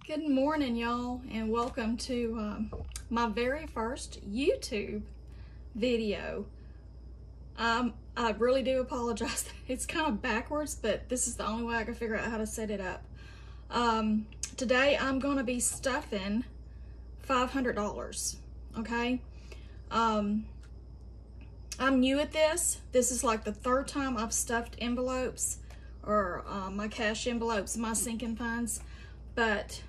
Good morning, y'all, and welcome to my very first YouTube video. I really do apologize. It's kind of backwards, but this is the only way I can figure out how to set it up. Today I'm going to be stuffing $500, okay? I'm new at this. This is like the third time I've stuffed envelopes or my cash envelopes, my sinking funds, but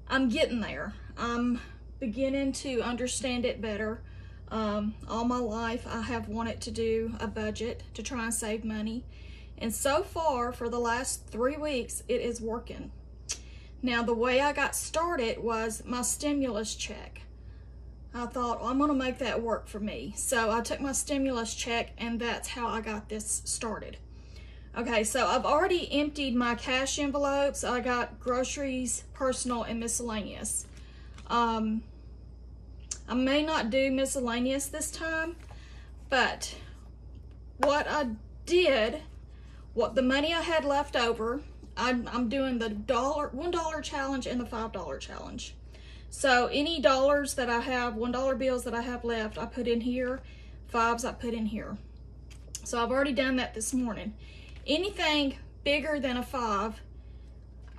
I'm getting there. I'm beginning to understand it better. All my life I have wanted to do a budget to try and save money, and so far for the last 3 weeks it is working. Now the way I got started was my stimulus check. I thought, well, I'm gonna make that work for me, so I took my stimulus check and that's how I got this started. Okay, so I've already emptied my cash envelopes. I got groceries, personal, and miscellaneous. I may not do miscellaneous this time, but what I did, the money I had left over, I'm doing the $1 challenge and the $5 challenge. So any dollars that I have, $1 bills that I have left, I put in here. Fives I put in here. So I've already done that this morning. Anything bigger than a 5,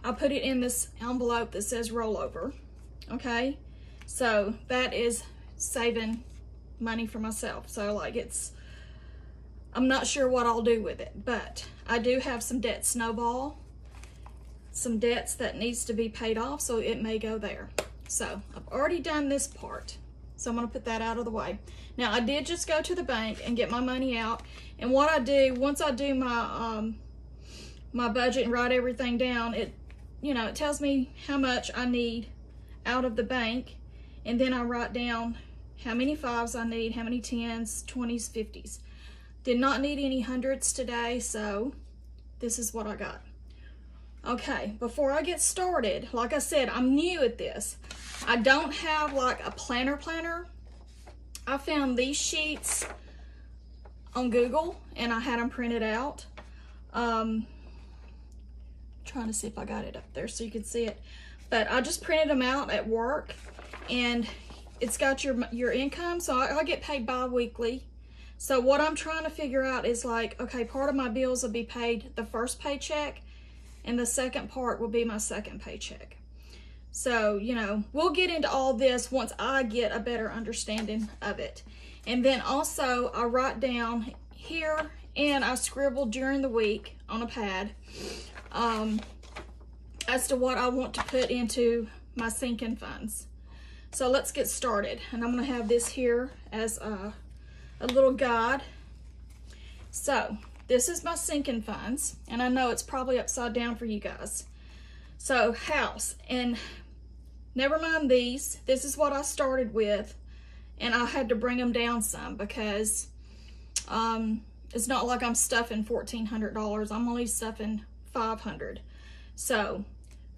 I put it in this envelope that says rollover, okay? So that is saving money for myself. So like I'm not sure what I'll do with it, but I do have some debt snowball, some debts that needs to be paid off, so it may go there. So I've already done this part, so I'm gonna put that out of the way. Now I did just go to the bank and get my money out, and what I do, once I do my my budget and write everything down, it tells me how much I need out of the bank, and then I write down how many 5s I need, how many 10s, 20s, 50s. Did not need any 100s today, so this is what I got. Okay, before I get started, like I said, I'm new at this. I don't have like a planner. I found these sheets on Google and I had them printed out. Trying to see if I got it up there so you can see it. But I just printed them out at work, and it's got your income, so I get paid bi-weekly. So what I'm trying to figure out is like, okay, part of my bills will be paid the first paycheck, and the second part will be my second paycheck. So, we'll get into all this once I get a better understanding of it. And then also I write down here, and I scribble during the week on a pad as to what I want to put into my sinking funds. So let's get started. And I'm gonna have this here as a little guide. So this is my sinking funds, and I know it's probably upside down for you guys. So house, and never mind these. This is what I started with, and I had to bring them down some because it's not like I'm stuffing $1,400. I'm only stuffing $500. So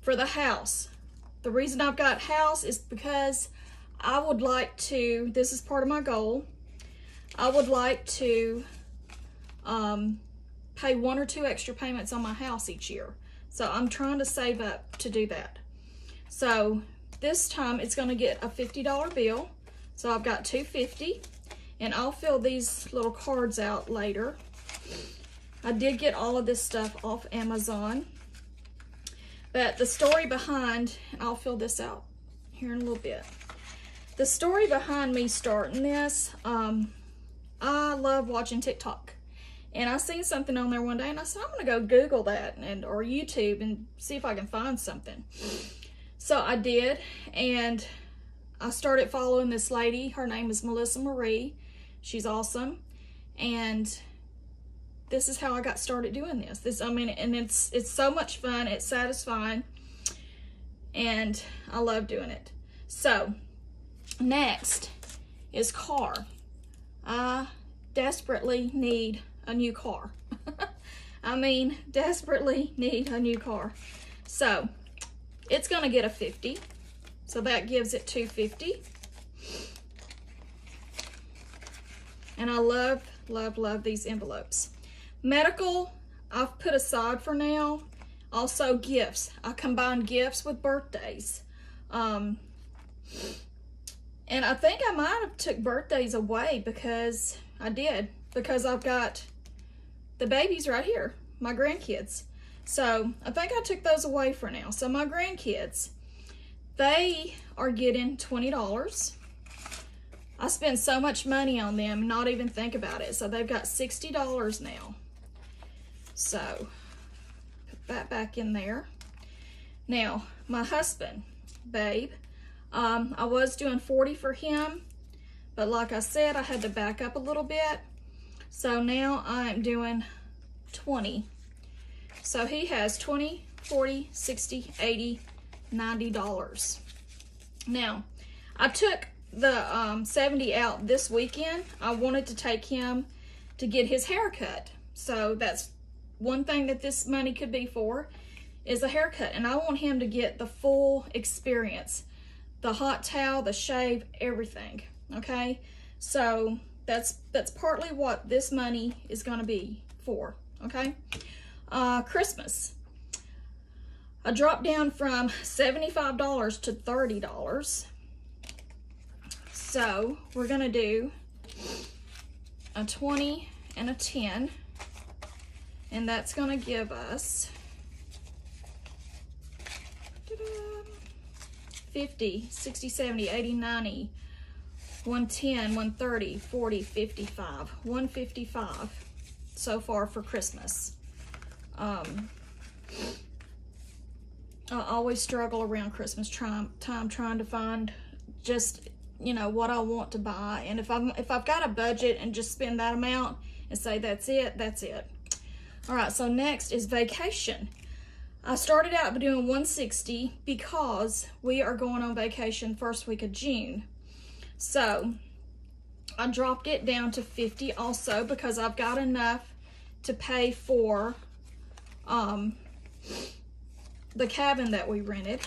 for the house, the reason I've got house is because I would like to, this is part of my goal, I would like to pay 1 or 2 extra payments on my house each year. So I'm trying to save up to do that. So this time it's gonna get a $50 bill. So I've got $250, and I'll fill these little cards out later. I did get all of this stuff off Amazon, but the story behind, and I'll fill this out here in a little bit. The story behind me starting this, I love watching TikTok. And I seen something on there one day, and I said, I'm gonna go Google that or YouTube and see if I can find something. So I did, and I started following this lady. Her name is Melissa Marie. She's awesome. And this is how I got started doing this. And it's so much fun, it's satisfying, and I love doing it. So next is car. I desperately need a new car. Desperately need a new car. So it's gonna get a 50. So that gives it $250. And I love these envelopes. Medical, I've put aside for now. Also gifts. I combined gifts with birthdays. And I think I might have took birthdays away because I did. Because I've got the babies right here, my grandkids. So I think I took those away for now. So my grandkids, they are getting $20. I spend so much money on them, not even think about it. So they've got $60 now. So put that back in there. Now, my husband, babe, I was doing 40 for him, but like I said, I had to back up a little bit. So now I'm doing 20. So he has 20, 40, 60, 80, $90. Now, I took the 70 out this weekend. I wanted to take him to get his hair cut. So that's one thing that this money could be for, is a haircut. And I want him to get the full experience. The hot towel, the shave, everything. Okay? So that's partly what this money is going to be for. Okay? Christmas. I dropped down from $75 to $30. So we're going to do a 20 and a 10. And that's going to give us 50, 60, 70, 80, 90, 110, 130, 40, 55, 155 so far for Christmas. I always struggle around Christmas time trying to find just, you know, what I want to buy. And if I've got a budget and just spend that amount and say that's it, that's it. All right, so next is vacation. I started out doing 160 because we are going on vacation first week of June. So I dropped it down to 50 also because I've got enough to pay for the cabin that we rented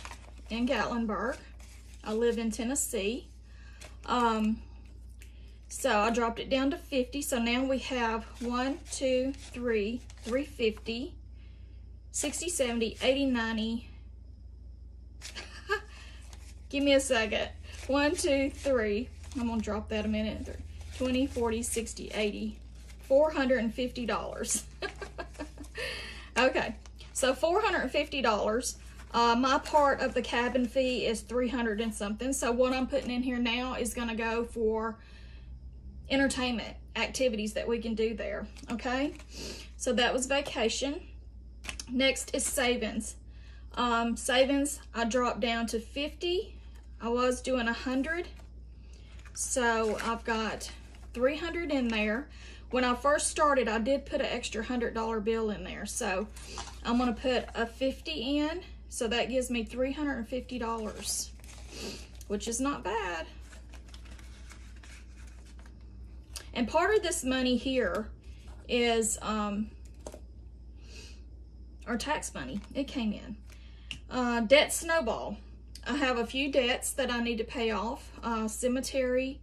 in Gatlinburg. I live in Tennessee. So I dropped it down to 50. So now we have 350, 60, 70, 80, 90. Give me a second. 1, 2, 3. I'm going to drop that a minute. 20, 40, 60, 80. $450. Okay. So $450. My part of the cabin fee is $300 and something. So what I'm putting in here now is going to go for entertainment activities that we can do there. Okay. So that was vacation. Next is savings. Savings, I dropped down to 50. I was doing 100. So I've got 300 in there. When I first started, I did put an extra $100 bill in there. So I'm going to put a 50 in. So that gives me $350, which is not bad. And part of this money here is our tax money. It came in. Debt snowball. I have a few debts that I need to pay off. Cemetery,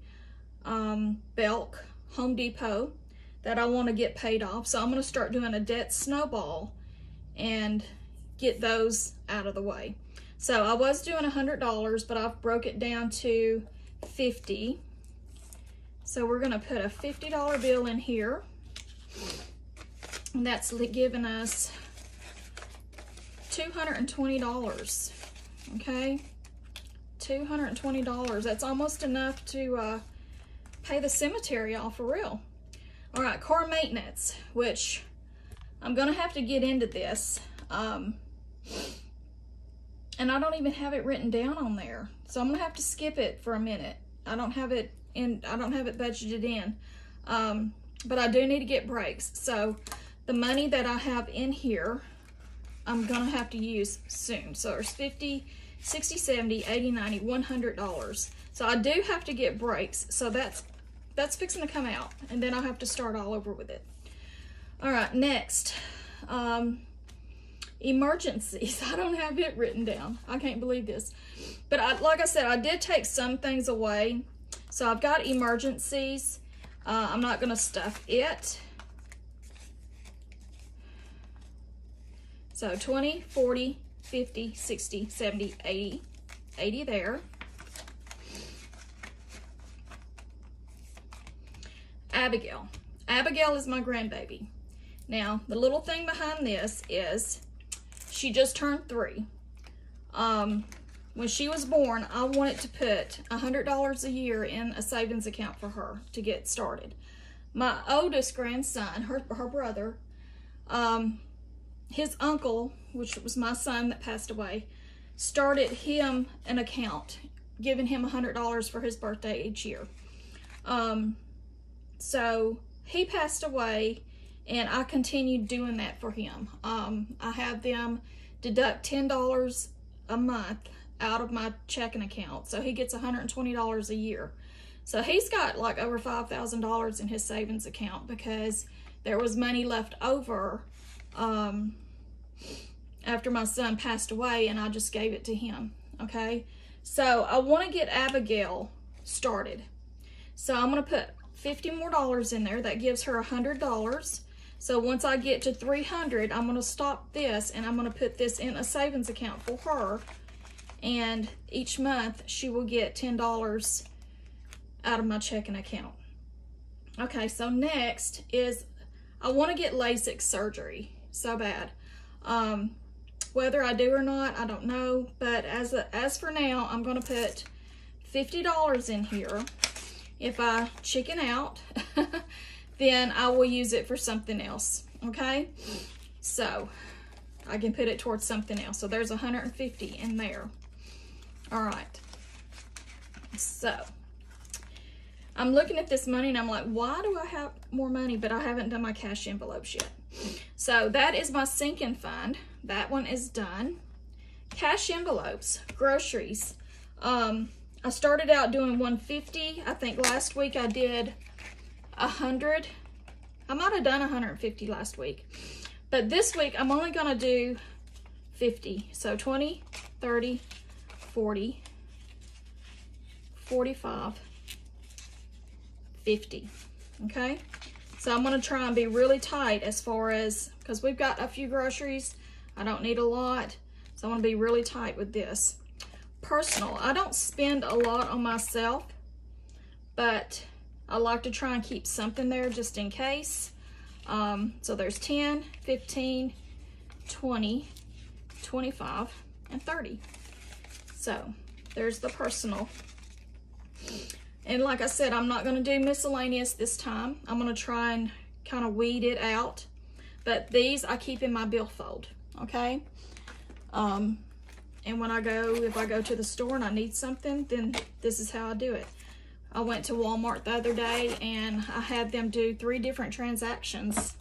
Belk, Home Depot, that I want to get paid off. So I'm going to start doing a debt snowball and get those out of the way. So I was doing $100, but I've broke it down to 50. So we're going to put a $50 bill in here. And that's giving us $220. Okay? $220. That's almost enough to pay the cemetery off for real. All right, car maintenance, which I'm going to have to get into this. And I don't even have it written down on there. So I'm going to have to skip it for a minute. I don't have it budgeted in. But I do need to get brakes. So the money that I have in here, I'm going to have to use soon. So there's 50, 60, 70, 80, 90, $100. So I do have to get brakes. So that's fixing to come out. And then I'll have to start all over with it. All right, next. Emergencies. I don't have it written down. I can't believe this. But like I said, I did take some things away. So I've got emergencies. I'm not going to stuff it. So 20, 40, 50, 60, 70, 80. 80 there. Abigail. Abigail is my grandbaby. Now, the little thing behind this is she just turned 3. When she was born, I wanted to put $100 a year in a savings account for her to get started. My oldest grandson, her brother, his uncle, which was my son that passed away, started him an account, giving him $100 for his birthday each year. So he passed away, and I continued doing that for him. I have them deduct $10 a month out of my checking account, so he gets $120 a year. So he's got like over $5,000 in his savings account because there was money left over after my son passed away, and I just gave it to him. Okay, so I want to get Abigail started, so I'm going to put $50 more in there. That gives her $100. So once I get to 300, I'm going to stop this, and I'm going to put this in a savings account for her, and each month she will get $10 out of my checking account. Okay, so next is I want to get LASIK surgery so bad. Whether I do or not, I don't know, but as for now, I'm going to put $50 in here. If I chicken out, then I will use it for something else. Okay, so I can put it towards something else. So there's 150 in there. All right, so I'm looking at this money and I'm like, why do I have more money, but I haven't done my cash envelopes yet? So that is my sinking fund. That one is done. Cash envelopes, groceries. I started out doing 150. I think last week I did 100. I might have done 150 last week, but this week I'm only gonna do 50. So 20, 30, 40, 45, 50. Okay, so I'm going to try and be really tight as far as, because we've got a few groceries, I don't need a lot, so I want to be really tight with this. Personal, I don't spend a lot on myself, but I like to try and keep something there just in case. So there's 10, 15, 20, 25, and 30. So there's the personal. And like I said, I'm not going to do miscellaneous this time. I'm going to try and kind of weed it out. But these I keep in my billfold, okay? And when if I go to the store and I need something, then this is how I do it. I went to Walmart the other day and I had them do 3 different transactions.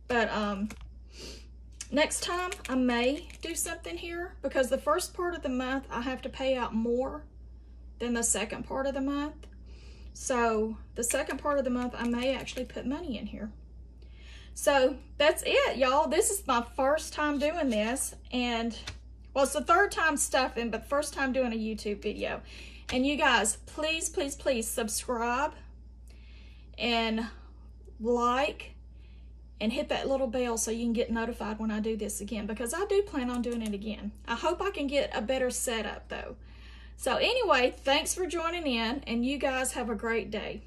But next time I may do something here, because the first part of the month I have to pay out more than the second part of the month. So the second part of the month I may actually put money in here. So that's it, y'all. This is my first time doing this, and well, it's the 3rd time stuffing, but first time doing a YouTube video. And you guys, please, please, please subscribe and like and hit that little bell so you can get notified when I do this again, because I do plan on doing it again. I hope I can get a better setup though. So anyway, thanks for joining in, and you guys have a great day.